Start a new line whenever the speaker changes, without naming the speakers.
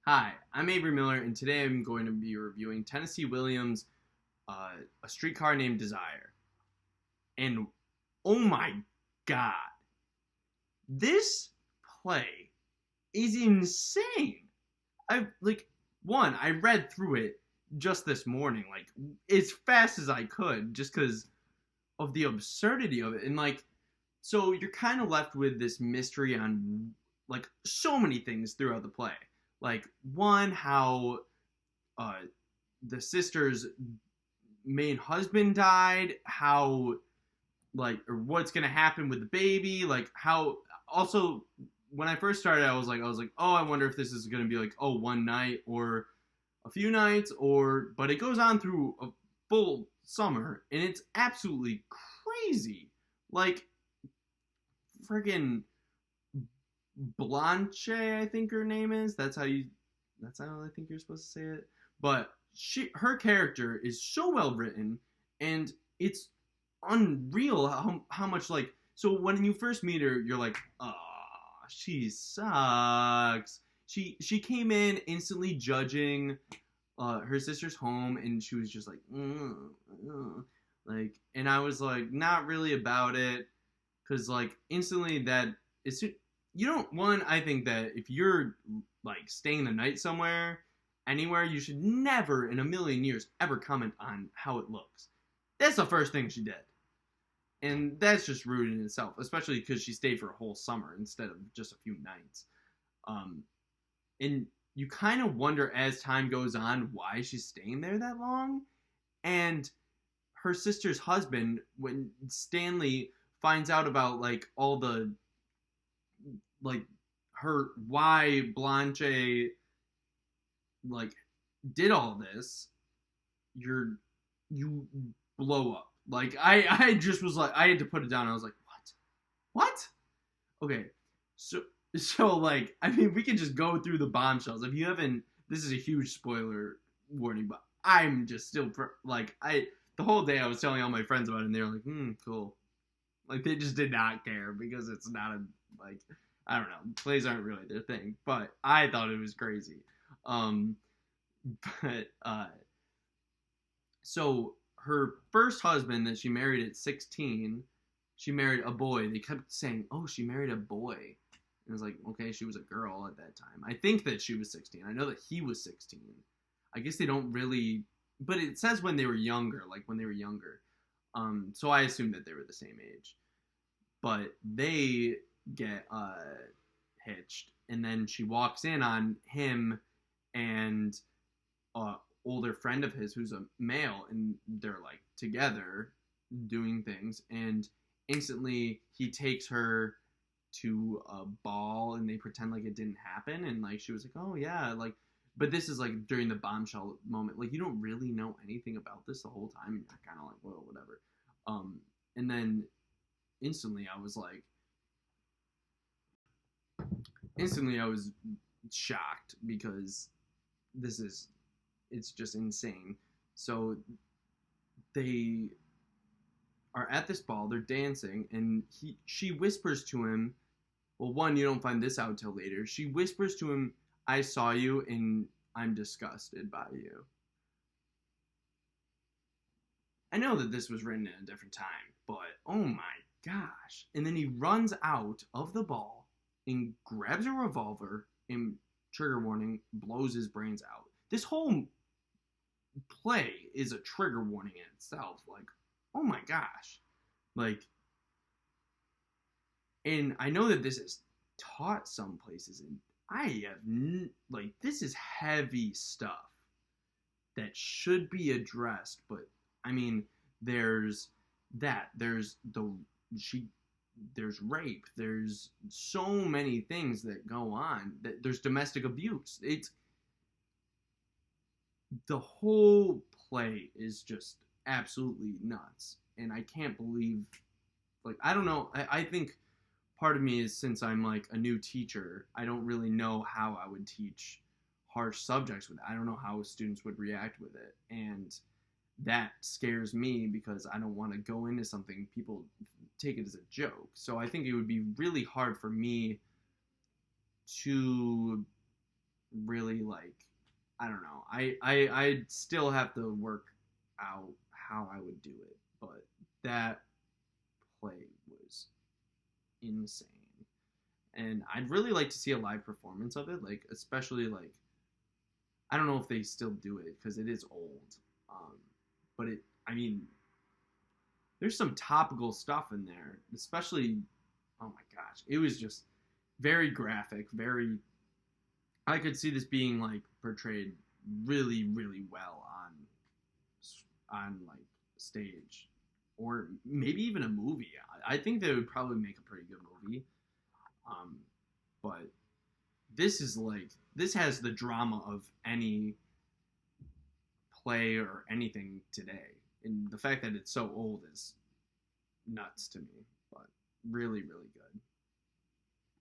Hi, I'm Avery Miller, and today I'm going to be reviewing Tennessee Williams' A Streetcar Named Desire. And oh my god, this play is insane. I read through it just this morning, like as fast as I could, just because of the absurdity of it. And so you're kind of left with this mystery on so many things throughout the play. Like one, how uh, the sister's main husband died, how or what's gonna happen with the baby, like how also when I first started I was like, oh, I wonder if this is gonna be like, oh, one night or a few nights, or but it goes on through a full summer and it's absolutely crazy. Like friggin' Blanche, I think her name is. That's how I think you're supposed to say it. But her character is so well written, and it's unreal how much so when you first meet her, you're like, oh, she sucks. She came in instantly judging her sister's home, and she was just like, and I was like, not really about it, because instantly that it's you don't one I think that if you're staying the night somewhere anywhere, you should never in a million years ever comment on how it looks. That's the first thing she did, and that's just rude in itself, especially because she stayed for a whole summer instead of just a few nights. And you kind of wonder as time goes on why she's staying there that long. And her sister's husband, when Stanley finds out about all the her why Blanche did all this, you blow up. I just was like, I had to put it down. I was like, what? Okay, so I mean, we can just go through the bombshells. If you haven't, this is a huge spoiler warning, but I'm just still the whole day I was telling all my friends about it, and they were like, cool. They just did not care because it's not I don't know, plays aren't really their thing, but I thought it was crazy. But so her first husband that she married at 16, she married a boy. They kept saying, oh, she married a boy. And it was like, okay, she was a girl at that time. I think that she was 16. I know that he was 16. I guess they don't really, but it says when they were younger, so I assume that they were the same age. But they get hitched, and then she walks in on him and older friend of his who's a male, and they're together doing things, and instantly he takes her to a ball, and they pretend like it didn't happen, and she was like, oh yeah, but this is during the bombshell moment, you don't really know anything about this the whole time, and you're kind of like, well, whatever. And then instantly I was shocked because it's just insane. So they are at this ball, they're dancing, and she whispers to him, well, one, you don't find this out till later. She whispers to him, I saw you and I'm disgusted by you. I know that this was written in a different time, but oh my gosh. And then he runs out of the ball and grabs a revolver and, trigger warning, blows his brains out. This whole play is a trigger warning in itself. Oh my gosh. And I know that this is taught some places, and I have, this is heavy stuff that should be addressed, but I mean, there's rape, there's so many things that go on, there's domestic abuse. It's the whole play is just absolutely nuts, and I can't believe, I don't know, I think part of me is, since I'm a new teacher, I don't really know how I would teach harsh subjects with it. I don't know how students would react with it, and that scares me because I don't want to go into something people take it as a joke. So I think it would be really hard for me to really like, I don't know. I still have to work out how I would do it, but that play was insane. And I'd really like to see a live performance of it, like especially like I don't know if they still do it because it is old. Um, but I mean, there's some topical stuff in there, especially. Oh my gosh, it was just very graphic, very. I could see this being like portrayed really, really well on like stage, or maybe even a movie. I think they would probably make a pretty good movie. Um, but this has the drama of any play or anything today, and the fact that it's so old is nuts to me. But really, really good.